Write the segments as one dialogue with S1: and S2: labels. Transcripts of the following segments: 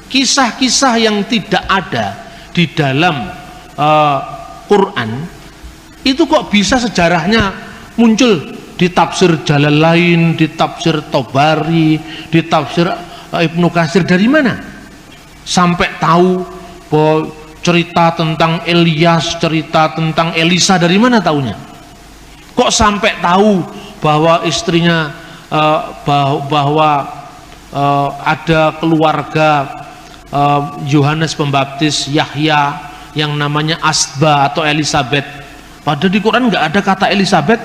S1: kisah-kisah yang tidak ada di dalam Quran itu kok bisa sejarahnya muncul di tafsir Jalalain, di tafsir Tobari, di tafsir Ibnu Katsir. Dari mana sampai tahu bahwa cerita tentang Elias, cerita tentang Elisa, dari mana taunya? Kok sampai tahu bahwa istrinya bahwa ada keluarga Yohanes Pembaptis, Yahya, yang namanya Asba atau Elizabeth. Padahal di Quran nggak ada kata Elizabeth.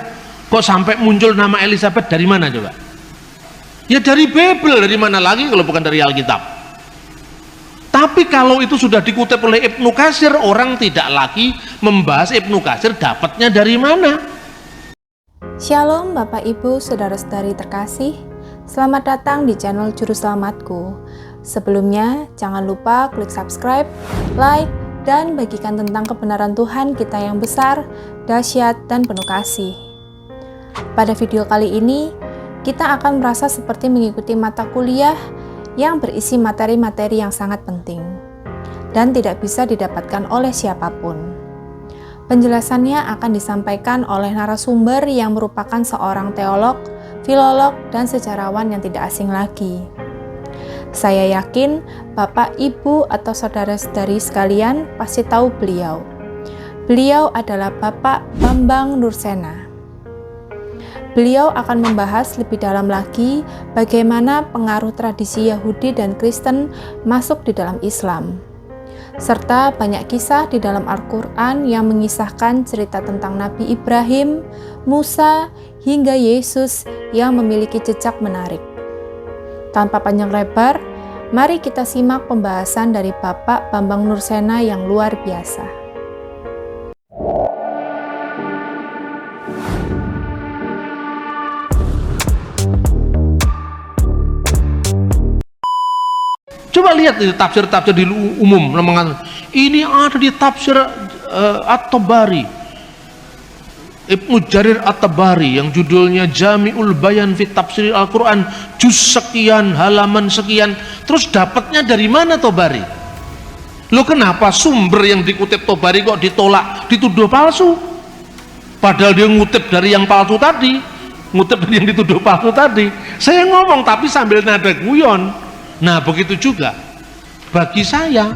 S1: Kok sampai muncul nama Elizabeth dari mana coba? Ya dari Bible, dari mana lagi kalau bukan dari Alkitab? Tapi kalau itu sudah dikutip oleh Ibnu Katsir, orang tidak lagi membahas Ibnu Katsir dapatnya dari mana.
S2: Shalom Bapak Ibu Saudara-saudari terkasih, selamat datang di channel Juru Selamatku. Sebelumnya jangan lupa klik subscribe, like, dan bagikan tentang kebenaran Tuhan kita yang besar, dahsyat, dan penuh kasih. Pada video kali ini, kita akan merasa seperti mengikuti mata kuliah yang berisi materi-materi yang sangat penting dan tidak bisa didapatkan oleh siapapun. Penjelasannya akan disampaikan oleh narasumber yang merupakan seorang teolog, filolog, dan sejarawan yang tidak asing lagi. Saya yakin Bapak, Ibu, atau saudara-saudari sekalian pasti tahu beliau. Beliau adalah Bapak Bambang Nursena. Beliau akan membahas lebih dalam lagi bagaimana pengaruh tradisi Yahudi dan Kristen masuk di dalam Islam, serta banyak kisah di dalam Al-Quran yang mengisahkan cerita tentang Nabi Ibrahim, Musa, hingga Yesus yang memiliki jejak menarik. Tanpa panjang lebar, mari kita simak pembahasan dari Bapak Bambang Nursena yang luar biasa.
S1: Coba lihat di tafsir-tafsir di umum, ini ada di tafsir At-Tabari, Ibnu Jarir At-Tabari yang judulnya Jami'ul Bayan fi Tafsir Al-Quran, juz sekian, halaman sekian. Terus dapatnya dari mana Tabari? Loh, kenapa sumber yang dikutip Tabari kok ditolak, dituduh palsu? Padahal dia ngutip dari yang palsu tadi, ngutip dari yang dituduh palsu tadi. Saya ngomong tapi sambil nada guyon. Nah, begitu juga bagi saya.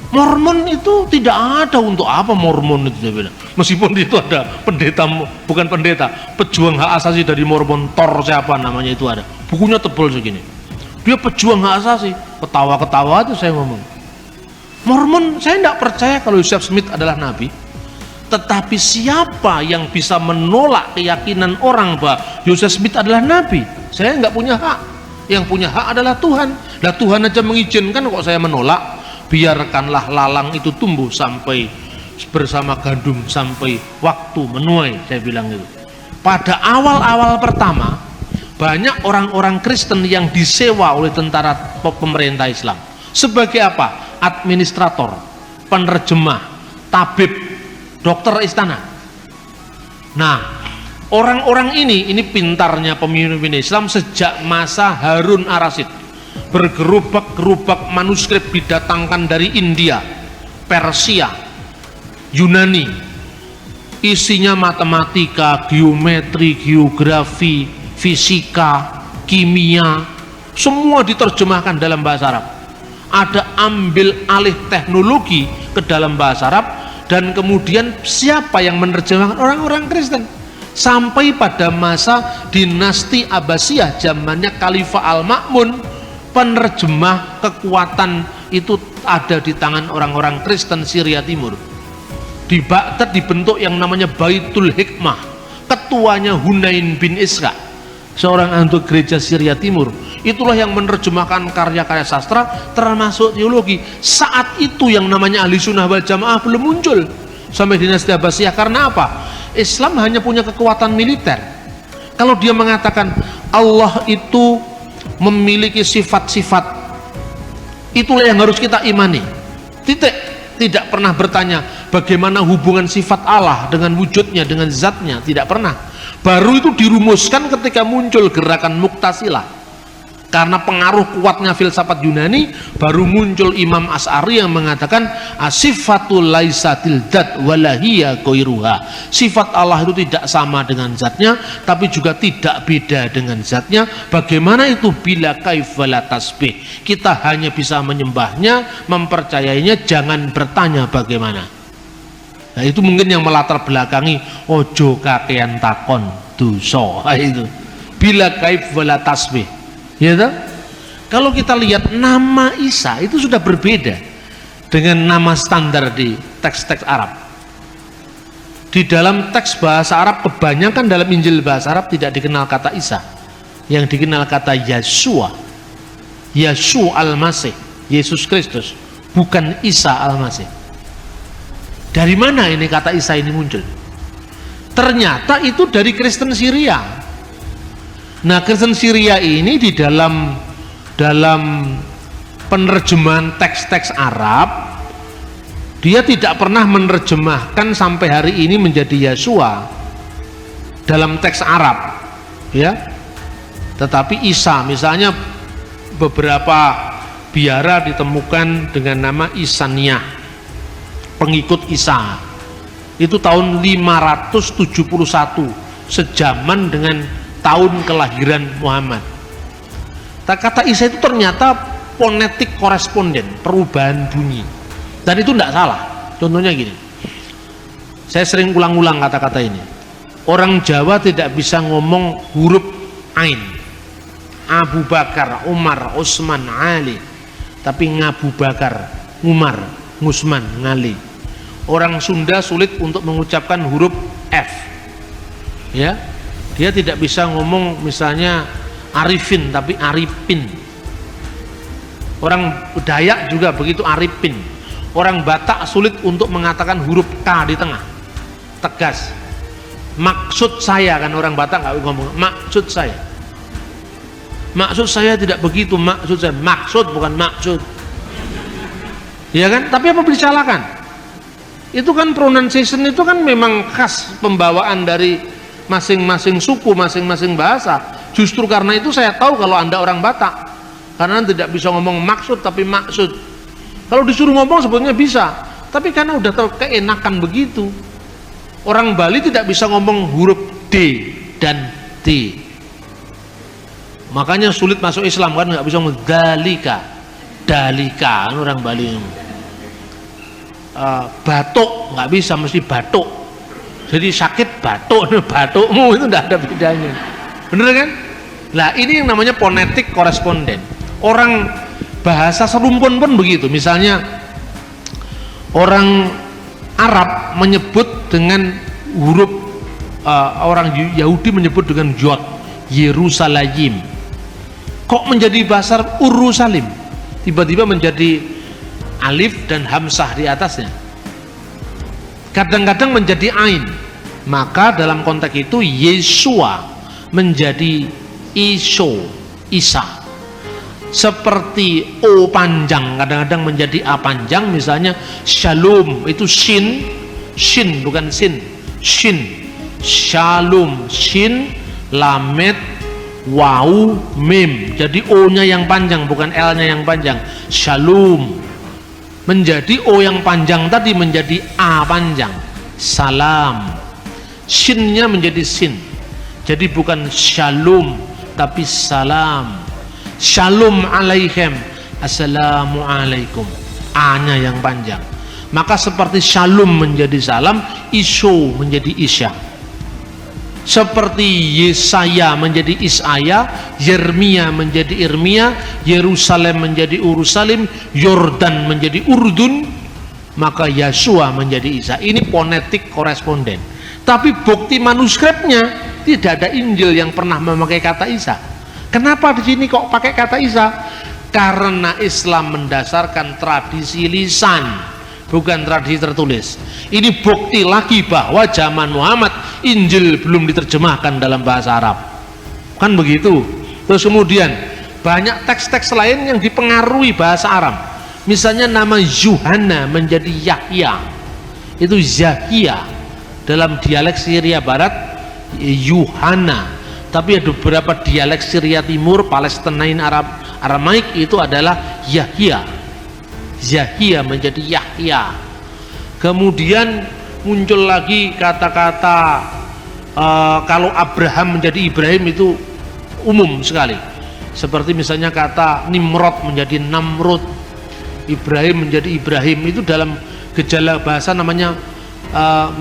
S1: Mormon itu tidak ada. Untuk apa Mormon itu? Meskipun itu ada pendeta, bukan pendeta, pejuang hak asasi dari Mormon, Thor siapa namanya itu ada. Bukunya tebal segini. Dia pejuang hak asasi. Ketawa-ketawa itu saya ngomong. Mormon, saya tidak percaya kalau Joseph Smith adalah nabi. Tetapi siapa yang bisa menolak keyakinan orang bahwa Joseph Smith adalah nabi? Saya nggak punya hak. Yang punya hak adalah Tuhan. Nah, Tuhan aja mengizinkan kok saya menolak. Biarkanlah lalang itu tumbuh sampai bersama gandum sampai waktu menuai, saya bilang itu. Pada awal-awal pertama, banyak orang-orang Kristen yang disewa oleh tentara pemerintah Islam. Sebagai apa? Administrator, penerjemah, tabib, dokter istana. Nah, orang-orang ini pintarnya pemimpin Islam sejak masa Harun Ar-Rasyid. Bergerubak-gerubak manuskrip didatangkan dari India, Persia, Yunani. Isinya matematika, geometri, geografi, fisika, kimia, semua diterjemahkan dalam bahasa Arab. Ada ambil alih teknologi ke dalam bahasa Arab, dan kemudian siapa yang menerjemahkan? Orang-orang Kristen. Sampai pada masa dinasti Abbasiyah, zamannya Khalifah Al-Ma'mun, penerjemah kekuatan itu ada di tangan orang-orang Kristen Syria Timur. Di Baghdad dibentuk yang namanya Baitul Hikmah. Ketuanya Hunain bin Isra, seorang anggota gereja Syria Timur. Itulah yang menerjemahkan karya-karya sastra termasuk teologi. Saat itu yang namanya Ahli Sunnah wal Jamaah belum muncul sampai dinasti Abbasiyah. Karena apa? Islam hanya punya kekuatan militer. Kalau dia mengatakan Allah itu memiliki sifat-sifat, itulah yang harus kita imani, titik. Tidak pernah bertanya bagaimana hubungan sifat Allah dengan wujudnya, dengan zatnya, tidak pernah. Baru itu dirumuskan ketika muncul gerakan Mu'tazilah. Karena pengaruh kuatnya filsafat Yunani, baru muncul Imam Asy'ari yang mengatakan asifatul laisatil dzat walahiyya ghairuha. Sifat Allah itu tidak sama dengan zatnya, tapi juga tidak beda dengan zatnya. Bagaimana itu? Bila kaif wala tasbih. Kita hanya bisa menyembahnya, mempercayainya, jangan bertanya bagaimana. Nah, itu mungkin yang melatar belakangi ojo kakean takon dosa itu. Bila kaif wala tasbih. Ya toh? Kalau kita lihat nama Isa itu sudah berbeda dengan nama standar di teks-teks Arab. Di dalam teks bahasa Arab, kebanyakan dalam Injil bahasa Arab tidak dikenal kata Isa. Yang dikenal kata Yeshua. Yeshua Al-Masih, Yesus Kristus, bukan Isa Al-Masih. Dari mana ini kata Isa ini muncul? Ternyata itu dari Kristen Syria. Nah, Kristen Syria ini di dalam penerjemahan teks-teks Arab, dia tidak pernah menerjemahkan sampai hari ini menjadi Yeshua dalam teks Arab, ya. Tetapi Isa, misalnya beberapa biara ditemukan dengan nama Isaniyah, pengikut Isa. Itu tahun 571, sejaman dengan tahun kelahiran Muhammad. Kata Isa itu ternyata fonetik koresponden, perubahan bunyi, dan itu tidak salah. Contohnya gini, saya sering ulang-ulang kata-kata ini. Orang Jawa tidak bisa ngomong huruf Ain, Abu Bakar, Umar, Utsman, Ali, tapi Ngabu Bakar, Umar, Ngusman, Ngali. Orang Sunda sulit untuk mengucapkan huruf F, ya. Dia tidak bisa ngomong misalnya Arifin tapi Aripin. Orang Dayak juga begitu, Aripin. Orang Batak sulit untuk mengatakan huruf K di tengah, tegas. Maksud saya, kan orang Batak nggak ngomong maksud saya. Maksud saya tidak begitu, maksud saya. Maksud bukan maksud. Ya kan? Tapi apa disalahkan? Itu kan pronunciation itu kan memang khas pembawaan dari masing-masing suku, masing-masing bahasa. Justru karena itu saya tahu kalau Anda orang Batak, karena tidak bisa ngomong maksud tapi maksud. Kalau disuruh ngomong sebetulnya bisa, tapi karena udah keenakan begitu. Orang Bali tidak bisa ngomong huruf D dan T, makanya sulit masuk Islam, kan nggak bisa ngomong dalika, dalika, kan orang Bali. Batuk nggak bisa, mesti batuk. Jadi sakit batuk, batukmu itu tidak ada bedanya, bener kan? Nah, ini yang namanya fonetik koresponden. Orang bahasa serumpun pun begitu. Misalnya orang Arab menyebut dengan huruf, orang Yahudi menyebut dengan Yod, Yerusalem. Kok menjadi bahasa Urusalim? Tiba-tiba menjadi alif dan hamzah di atasnya. Kadang-kadang menjadi ain. Maka dalam konteks itu Yeshua menjadi Iso, Isa. Seperti O panjang kadang-kadang menjadi A panjang, misalnya Shalom itu Shin, Shin bukan Sin, Shin, Shalom, Shin, Lamet, Waw, Mim. Jadi O-nya yang panjang bukan L-nya yang panjang. Shalom. Menjadi O yang panjang tadi menjadi A panjang. Salam. Shin-nya menjadi sin. Jadi bukan shalom tapi salam. Shalom alaihim, assalamu alaikum. A-nya yang panjang. Maka seperti shalom menjadi salam, iso menjadi isya. Seperti Yesaya menjadi Isaya, Yeremia menjadi Irmia, Yerusalem menjadi Urusalim, Yordan menjadi Urdun, maka Yeshua menjadi Isa. Ini fonetik koresponden. Tapi bukti manuskripnya tidak ada Injil yang pernah memakai kata Isa. Kenapa di sini kok pakai kata Isa? Karena Islam mendasarkan tradisi lisan, bukan tradisi tertulis. Ini bukti lagi bahwa zaman Muhammad Injil belum diterjemahkan dalam bahasa Arab. Kan begitu. Terus kemudian banyak teks-teks lain yang dipengaruhi bahasa Arab. Misalnya nama Yuhanna menjadi Yahya. Itu Zahia. Dalam dialek Syria Barat Yuhanna. Tapi ada beberapa dialek Syria Timur, Palestinain, Aramaik itu adalah Yahya. Yahya menjadi Yahya. Kemudian muncul lagi kata-kata kalau Abraham menjadi Ibrahim itu umum sekali. Seperti misalnya kata Nimrod menjadi Namrud, Ibrahim menjadi Ibrahim, itu dalam gejala bahasa namanya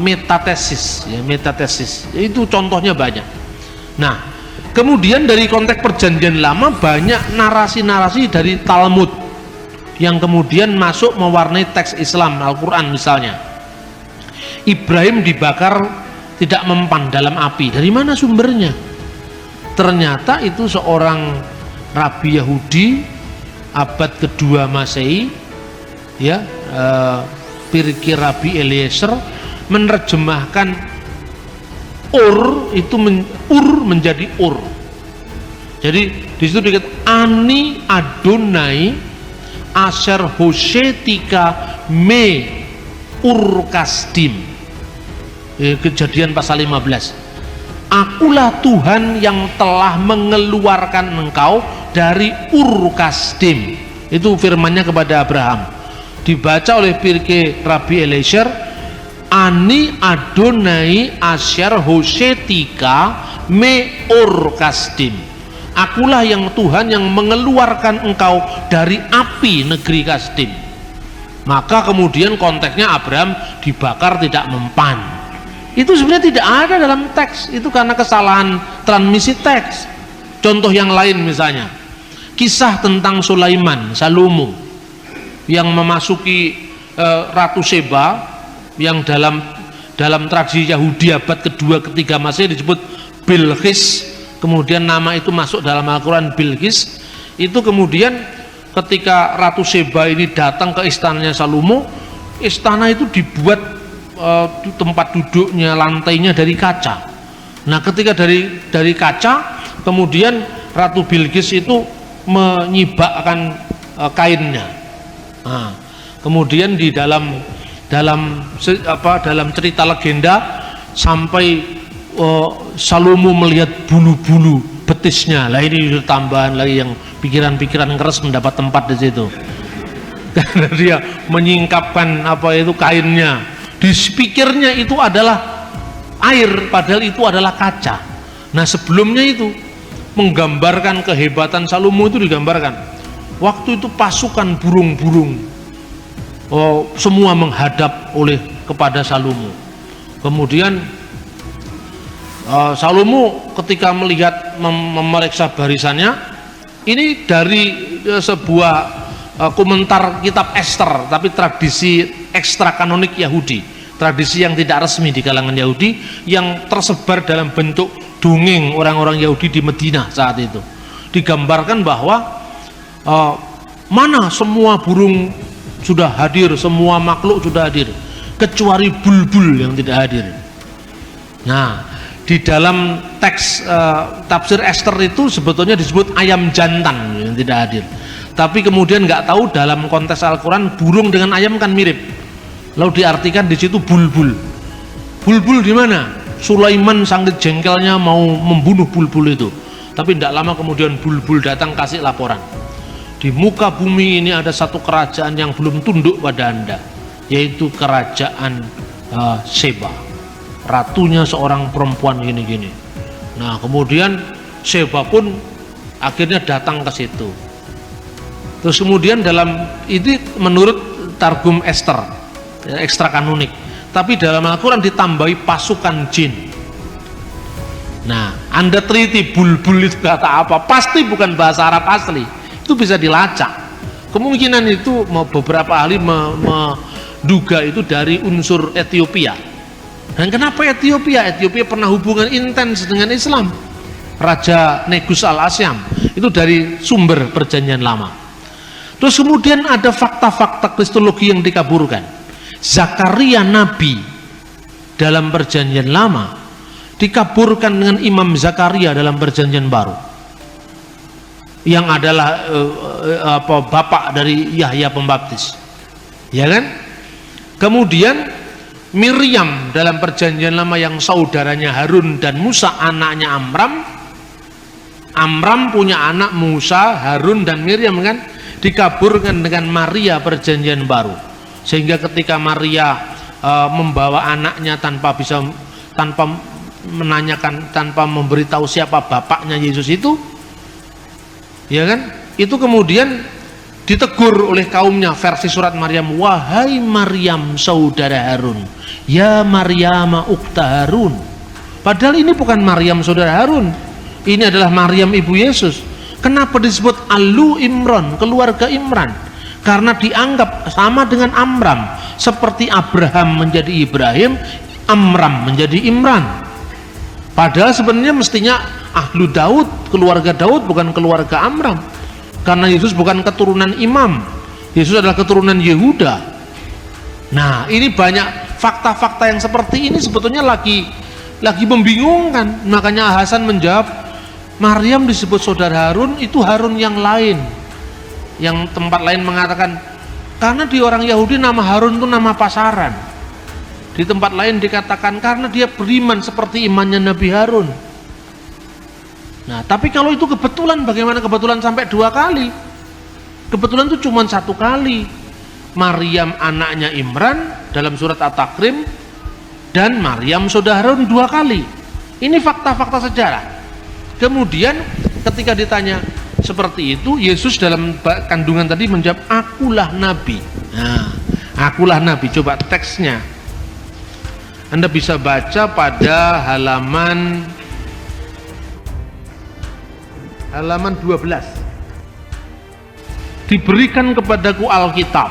S1: metatesis, ya, metatesis. Itu contohnya banyak. Nah, kemudian dari konteks perjanjian lama banyak narasi-narasi dari Talmud yang kemudian masuk mewarnai teks Islam, Al-Quran misalnya. Ibrahim dibakar tidak mempan dalam api. Dari mana sumbernya? Ternyata itu seorang rabi Yahudi abad kedua Masehi, ya, Pirkei Rabi Eliezer menerjemahkan Ur itu Ur menjadi Ur. Jadi di situ dikatakan Ani Adonai Asher Hoshetika Me Ur Kasdim. Kejadian pasal 15. Akulah Tuhan yang telah mengeluarkan engkau dari Ur Kasdim. Itu firmannya kepada Abraham. Dibaca oleh Pirkei Rabi Eliezer, Ani Adonai Asher Hoshetika Me Ur Kasdim. Akulah yang Tuhan yang mengeluarkan engkau dari api negeri Kasdim. Maka kemudian konteksnya Abraham dibakar tidak mempan. Itu sebenarnya tidak ada dalam teks. Itu karena kesalahan transmisi teks. Contoh yang lain misalnya, kisah tentang Sulaiman, Salomo yang memasuki Ratu Sheba, yang dalam tradisi Yahudi abad kedua ketiga Masehi disebut Bilqis. Kemudian nama itu masuk dalam Al-Quran, Bilqis. Itu kemudian ketika Ratu Sheba ini datang ke istananya Salomo, istana itu dibuat tempat duduknya, lantainya dari kaca. Nah, ketika dari kaca, kemudian Ratu Bilqis itu menyibakkan kainnya. Nah, kemudian di dalam cerita legenda sampai Salomo melihat bulu-bulu betisnya. Lah ini tambahan lagi yang pikiran-pikiran keras mendapat tempat di situ. Karena dia menyingkapkan kainnya. Di pikirnya itu adalah air, padahal itu adalah kaca. Nah, sebelumnya itu menggambarkan kehebatan Salomo itu digambarkan. Waktu itu pasukan burung-burung semua menghadap kepada Salomo. Kemudian Salomo ketika melihat memeriksa barisannya, ini dari sebuah komentar kitab Ester, tapi tradisi ekstra kanonik Yahudi, tradisi yang tidak resmi di kalangan Yahudi, yang tersebar dalam bentuk dongeng orang-orang Yahudi di Madinah saat itu. Digambarkan bahwa mana semua burung sudah hadir, semua makhluk sudah hadir, kecuali bulbul yang tidak hadir. Nah, di dalam teks tafsir Ester itu sebetulnya disebut ayam jantan yang tidak hadir. Tapi kemudian nggak tahu dalam konteks Al-Quran burung dengan ayam kan mirip. Lalu diartikan di situ bulbul. Bulbul di mana? Sulaiman sangat jengkelnya mau membunuh bulbul itu. Tapi tidak lama kemudian bulbul datang kasih laporan. Di muka bumi ini ada satu kerajaan yang belum tunduk pada Anda, yaitu kerajaan Sheba. Ratunya seorang perempuan gini-gini. Nah, kemudian Sheba pun akhirnya datang ke situ. Terus kemudian dalam ini menurut Targum Ester, ekstra kanonik, tapi dalam Al-Quran ditambahi pasukan jin. Nah, Anda teliti bulbul itu kata apa? Pasti bukan bahasa Arab asli. Itu bisa dilacak. Kemungkinan itu beberapa ahli menduga itu dari unsur Ethiopia. Dan kenapa Ethiopia? Ethiopia pernah hubungan intens dengan Islam. Raja Negus al-Asyam itu dari sumber perjanjian lama. Terus kemudian ada fakta-fakta kristologi yang dikaburkan. Zakaria Nabi dalam perjanjian lama dikaburkan dengan Imam Zakaria dalam perjanjian baru, yang adalah bapak dari Yahya Pembaptis, ya kan? Kemudian Miriam dalam perjanjian lama yang saudaranya Harun dan Musa anaknya Amram Amram punya anak Musa, Harun dan Miriam kan, dikaburkan dengan Maria perjanjian baru. Sehingga ketika Maria membawa anaknya tanpa menanyakan, tanpa memberitahu siapa bapaknya Yesus itu, ya kan? Itu kemudian ditegur oleh kaumnya, versi surat Maryam, wahai Maryam saudara Harun, ya Maryam ukta Harun. Padahal ini bukan Maryam saudara Harun, ini adalah Maryam ibu Yesus. Kenapa disebut Alu Imran, keluarga Imran? Karena dianggap sama dengan Amram, seperti Abraham menjadi Ibrahim, Amram menjadi Imran. Padahal sebenarnya mestinya Ahlu Daud, keluarga Daud, bukan keluarga Amram. Karena Yesus bukan keturunan imam, Yesus adalah keturunan Yehuda. Nah, ini banyak fakta-fakta yang seperti ini sebetulnya lagi membingungkan. Makanya Hasan menjawab, Maryam disebut saudara Harun, itu Harun yang lain. Yang tempat lain mengatakan, karena di orang Yahudi nama Harun itu nama pasaran. Di tempat lain dikatakan karena dia beriman seperti imannya Nabi Harun. Nah, tapi kalau itu kebetulan, bagaimana kebetulan sampai 2 kali? Kebetulan itu cuma 1 kali. Maryam anaknya Imran dalam surat At-Takrim, dan Maryam saudara Harun 2 kali. Ini fakta-fakta sejarah. Kemudian ketika ditanya seperti itu, Yesus dalam kandungan tadi menjawab, akulah nabi. Nah, akulah nabi. Coba teksnya Anda bisa baca pada halaman 12. Diberikan kepadaku Alkitab,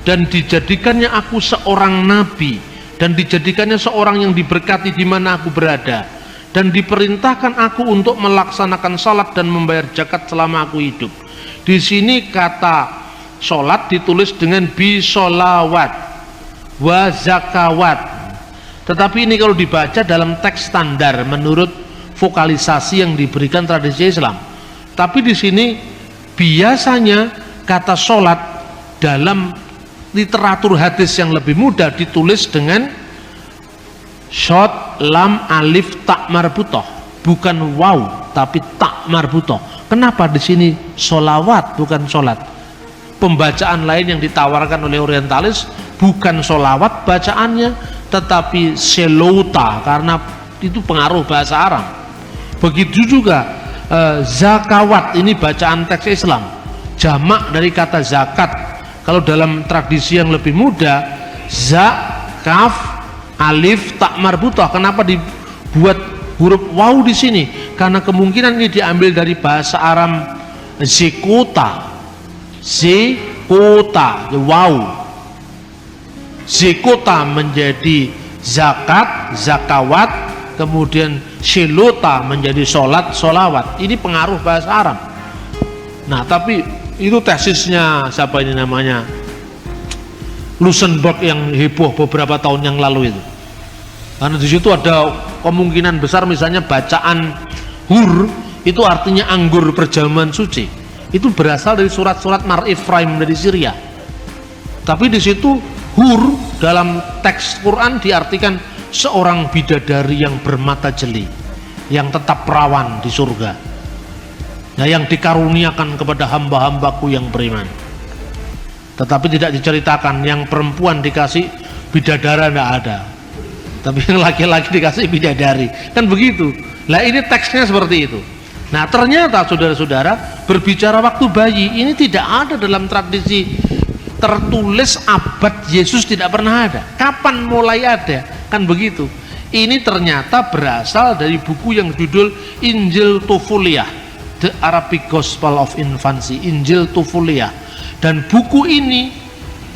S1: dan dijadikannya aku seorang nabi, dan dijadikannya seorang yang diberkati di mana aku berada, dan diperintahkan aku untuk melaksanakan salat dan membayar zakat selama aku hidup. Di sini kata salat ditulis dengan bisolawat wa zakawat, tetapi ini kalau dibaca dalam teks standar menurut vokalisasi yang diberikan tradisi Islam. Tapi di sini biasanya kata salat dalam literatur hadis yang lebih mudah ditulis dengan shot lam alif tak marbutoh, bukan waw tapi tak marbutoh. Kenapa di sini solawat bukan solat? Pembacaan lain yang ditawarkan oleh orientalis bukan solawat bacaannya, tetapi selota, karena itu pengaruh bahasa Arab. Begitu juga zakawat, ini bacaan teks Islam, jamak dari kata zakat. Kalau dalam tradisi yang lebih muda, za, kaf, alif, tak marbutah. Kenapa dibuat huruf waw di sini? Karena kemungkinan ini diambil dari bahasa Arab zekota, waw. Zekota menjadi zakat, zakawat, kemudian shilota menjadi sholat, sholawat. Ini pengaruh bahasa Arab. Nah, tapi itu tesisnya siapa ini namanya, Luxemburg, yang heboh beberapa tahun yang lalu itu. Karena di situ ada kemungkinan besar misalnya bacaan hur itu artinya anggur perjamuan suci. Itu berasal dari surat-surat Mar Ifraim dari Syria. Tapi di situ hur dalam teks Quran diartikan seorang bidadari yang bermata jeli, yang tetap perawan di surga, nah, yang dikaruniakan kepada hamba-hambaku yang beriman. Tetapi tidak diceritakan yang perempuan dikasih bidadara, tidak ada, tapi yang laki-laki dikasih bidadari, kan begitu. Nah, ini teksnya seperti itu. Nah, ternyata saudara-saudara, berbicara waktu bayi ini tidak ada dalam tradisi tertulis abad Yesus, tidak pernah ada. Kapan mulai ada? Kan begitu. Ini ternyata berasal dari buku yang judul Injil Tufuliah, The Arabic Gospel of Infancy, Injil Tufuliah. Dan buku ini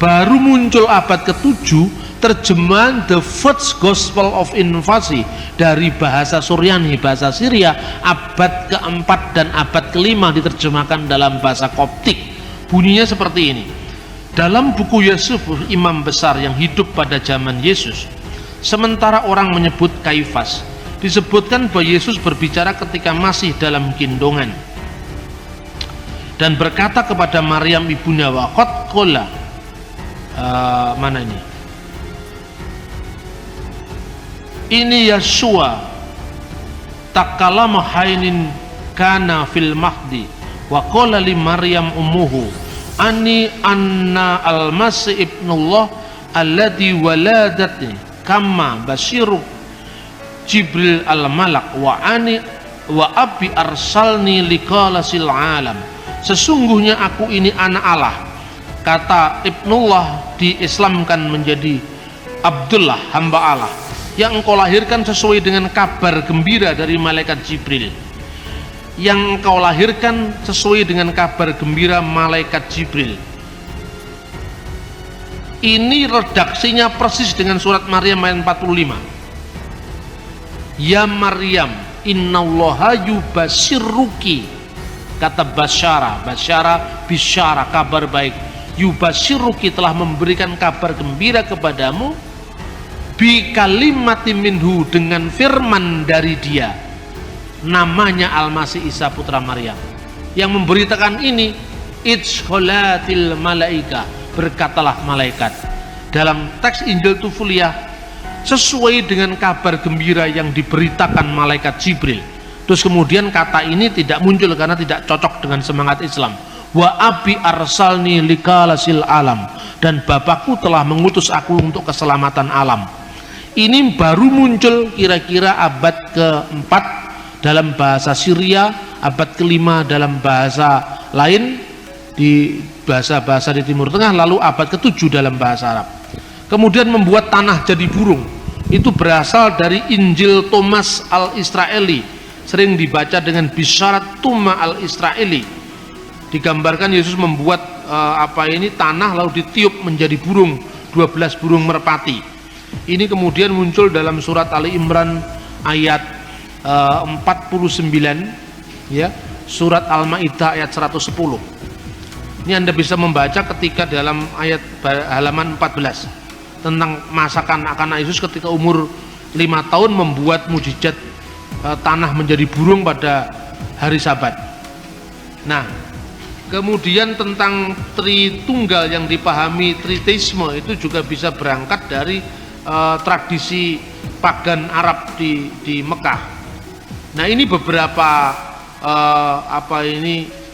S1: baru muncul abad ke-7, terjemahan The First Gospel of Infancy dari bahasa Suryani, bahasa Syria, abad ke-4 dan abad ke-5 diterjemahkan dalam bahasa Koptik. Bunyinya seperti ini. Dalam buku Yusuf, imam besar yang hidup pada zaman Yesus, sementara orang menyebut Kaifas, disebutkan bahwa Yesus berbicara ketika masih dalam gendongan dan berkata kepada Maryam ibunya, waqad qala, mana ini Yeshua takallama hainin kana fil mahdi wa qala li Maryam ummuhu ani anna al-masih ibnullah alladhi waladatni kama basyiru Jibril al-malak wa abi arsalni liqalasil alam. Sesungguhnya aku ini anak Allah. Kata Ibnullah diislamkan menjadi Abdullah, hamba Allah, yang engkau lahirkan sesuai dengan kabar gembira dari malaikat Jibril. Yang engkau lahirkan sesuai dengan kabar gembira malaikat Jibril. Ini redaksinya persis dengan surat Maryam ayat 45. Ya Maryam, innallaha yubasyiruki. Kata basyara, bisyara, kabar baik. Yubasyiruki, telah memberikan kabar gembira kepadamu, bi kalimati minhu, dengan firman dari dia, namanya Al-Masih Isa putra Maryam. Yang memberitakan ini idkholatil malaika, berkatalah malaikat. Dalam teks Injil Tufuliyah sesuai dengan kabar gembira yang diberitakan malaikat Jibril. Terus kemudian kata ini tidak muncul karena tidak cocok dengan semangat Islam. Wa abi arsalni liqalasil alam, dan Bapakku telah mengutus aku untuk keselamatan alam. Ini baru muncul kira-kira abad ke-4 dalam bahasa Syria, abad ke-5 dalam bahasa lain di bahasa-bahasa di Timur Tengah, lalu abad ke-7 dalam bahasa Arab. Kemudian membuat tanah jadi burung. Itu berasal dari Injil Thomas al-Israeli, sering dibaca dengan Bisharat Tuma al-Israeli. Digambarkan Yesus membuat tanah lalu ditiup menjadi burung, 12 burung merpati. Ini kemudian muncul dalam surat Ali Imran ayat 49, ya, surat Al-Maidah ayat 110. Ini Anda bisa membaca ketika dalam ayat halaman 14 tentang masa kanak-kanak Yesus ketika umur 5 tahun membuat mujizat tanah menjadi burung pada hari Sabat. Nah, kemudian tentang Tritunggal yang dipahami Triteisme itu juga bisa berangkat dari tradisi pagan Arab di Mekah. Nah, ini beberapa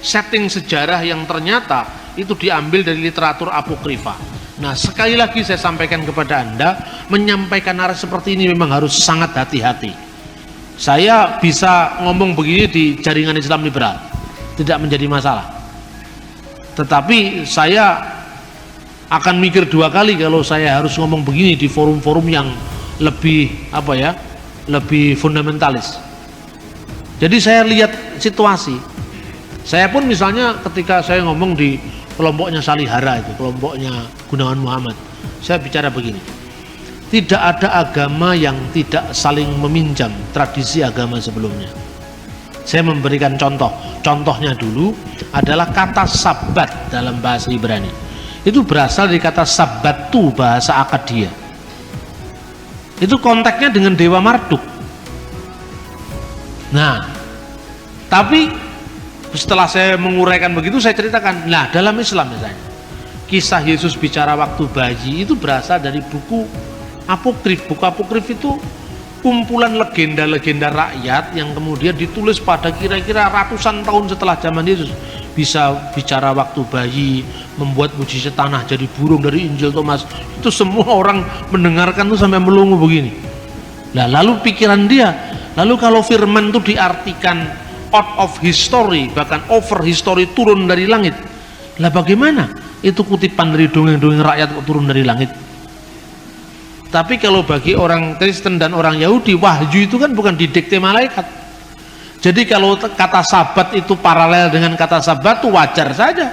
S1: setting sejarah yang ternyata itu diambil dari literatur apokrifa. Nah, sekali lagi saya sampaikan kepada Anda, menyampaikan narasi seperti ini memang harus sangat hati-hati. Saya bisa ngomong begini di jaringan Islam liberal, tidak menjadi masalah. Tetapi saya akan mikir 2 kali kalau saya harus ngomong begini di forum-forum yang lebih lebih fundamentalis. Jadi saya lihat situasi. Saya pun misalnya ketika saya ngomong di kelompoknya Salihara itu, kelompoknya Gunawan Muhammad, saya bicara begini. Tidak ada agama yang tidak saling meminjam tradisi agama sebelumnya. Saya memberikan contoh. Contohnya dulu adalah kata sabat dalam bahasa Ibrani. Itu berasal dari kata sabatu bahasa Akadia. Itu konteksnya dengan Dewa Marduk. Nah, tapi setelah saya menguraikan begitu, saya ceritakan, nah dalam Islam misalnya, kisah Yesus bicara waktu bayi itu berasal dari buku apokrif. Buku apokrif itu kumpulan legenda-legenda rakyat yang kemudian ditulis pada kira-kira ratusan tahun setelah zaman Yesus. Bisa bicara waktu bayi, membuat mujizat tanah jadi burung dari Injil Thomas. Itu semua orang mendengarkan tuh sampai melongo begini. Nah, lalu pikiran dia, lalu kalau firman itu diartikan out of history, bahkan over history, turun dari langit, lah bagaimana itu kutipan dari dongeng-dongeng rakyat turun dari langit? Tapi kalau bagi orang Kristen dan orang Yahudi, wahyu itu kan bukan didikte malaikat. Jadi kalau kata sabat itu paralel dengan kata sabat, itu wajar saja.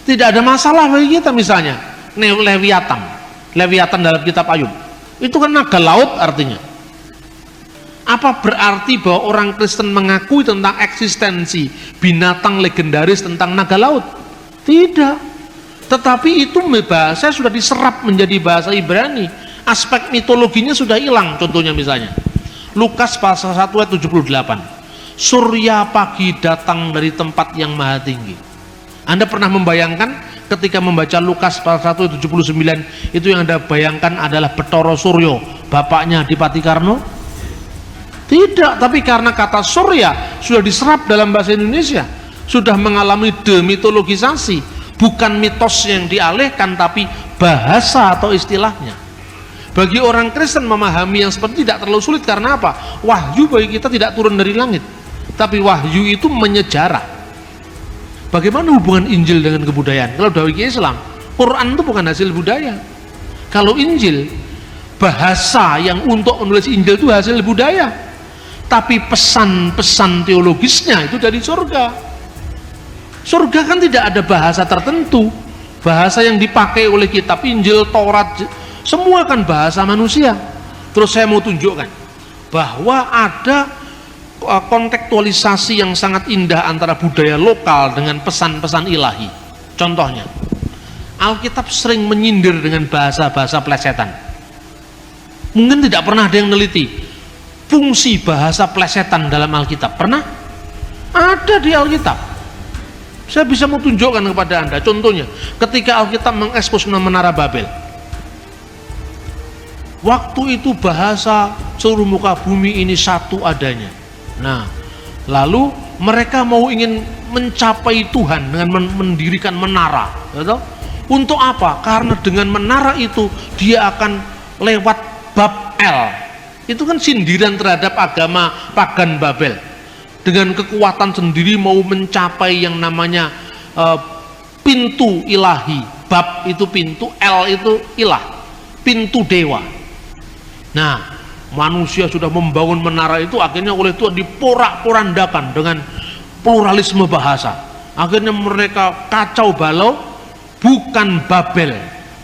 S1: Tidak ada masalah bagi kita. Misalnya Leviatan dalam kitab Ayub, itu kan naga laut artinya. Apa berarti bahwa orang Kristen mengakui tentang eksistensi binatang legendaris tentang naga laut? Tidak. Tetapi itu bahasa sudah diserap menjadi bahasa Ibrani. Aspek mitologinya sudah hilang. Contohnya misalnya Lukas pasal 1 ayat 78. Surya pagi datang dari tempat yang maha tinggi. Anda pernah membayangkan ketika membaca Lukas pasal 1 ayat 79, itu yang Anda bayangkan adalah Betara Suryo, bapaknya Adipati Karno? Tidak, tapi karena kata surya sudah diserap dalam bahasa Indonesia, sudah mengalami demitologisasi, bukan mitos yang dialihkan, tapi bahasa atau istilahnya. Bagi orang Kristen memahami yang seperti tidak terlalu sulit, karena apa? Wahyu bagi kita tidak turun dari langit, tapi wahyu itu menyejarah. Bagaimana hubungan Injil dengan kebudayaan? Kalau bagi Islam, Quran itu bukan hasil budaya. Kalau Injil, bahasa yang untuk menulis Injil itu hasil budaya, tapi pesan-pesan teologisnya itu dari surga. Surga kan tidak ada bahasa tertentu. Bahasa yang dipakai oleh kitab Injil, Taurat, semua kan bahasa manusia. Terus saya mau tunjukkan bahwa ada kontekstualisasi yang sangat indah antara budaya lokal dengan pesan-pesan ilahi. Contohnya, Alkitab sering menyindir dengan bahasa-bahasa plesetan. Mungkin tidak pernah ada yang neliti fungsi bahasa plesetan dalam Alkitab. Pernah? Ada di Alkitab. Saya bisa mau tunjukkan kepada Anda. Contohnya, ketika Alkitab mengekspos menara Babel, waktu itu bahasa seluruh muka bumi ini satu adanya. Nah, lalu mereka mau ingin mencapai Tuhan dengan mendirikan menara, betul? Untuk apa? Karena dengan menara itu dia akan lewat Babel. Itu kan sindiran terhadap agama pagan Babel. Dengan kekuatan sendiri mau mencapai yang namanya pintu ilahi. Bab itu pintu, El itu ilah, pintu dewa. Nah, manusia sudah membangun menara itu, akhirnya oleh Tuhan diporak-porandakan dengan pluralisme bahasa. Akhirnya mereka kacau balau, bukan Babel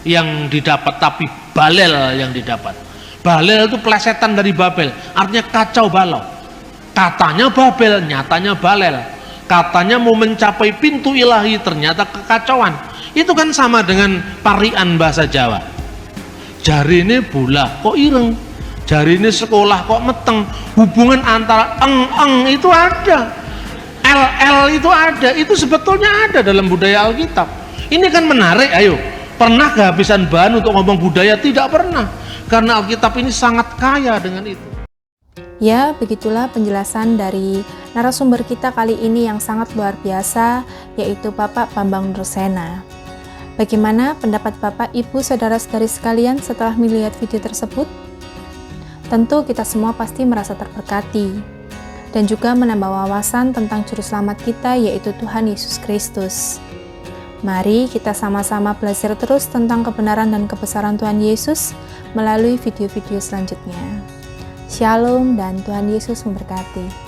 S1: yang didapat, tapi Balel yang didapat. Balel itu plesetan dari Babel, artinya kacau balau. Katanya Babel, nyatanya Balel. Katanya mau mencapai pintu ilahi, ternyata kekacauan. Itu kan sama dengan parian bahasa Jawa. Jarine bola kok ireng, jarine sekolah kok meteng. Hubungan antara eng itu ada, el itu ada, itu sebetulnya ada dalam budaya Alkitab. Ini kan menarik. Ayo, pernah kehabisan bahan untuk ngomong budaya? Tidak pernah, karena Alkitab ini sangat kaya dengan itu.
S2: Ya, begitulah penjelasan dari narasumber kita kali ini yang sangat luar biasa, yaitu Bapak Bambang Nursena. Bagaimana pendapat Bapak, Ibu, saudara-saudari sekalian setelah melihat video tersebut? Tentu kita semua pasti merasa terberkati dan juga menambah wawasan tentang juru selamat kita, yaitu Tuhan Yesus Kristus. Mari kita sama-sama belajar terus tentang kebenaran dan kebesaran Tuhan Yesus melalui video-video selanjutnya. Shalom dan Tuhan Yesus memberkati.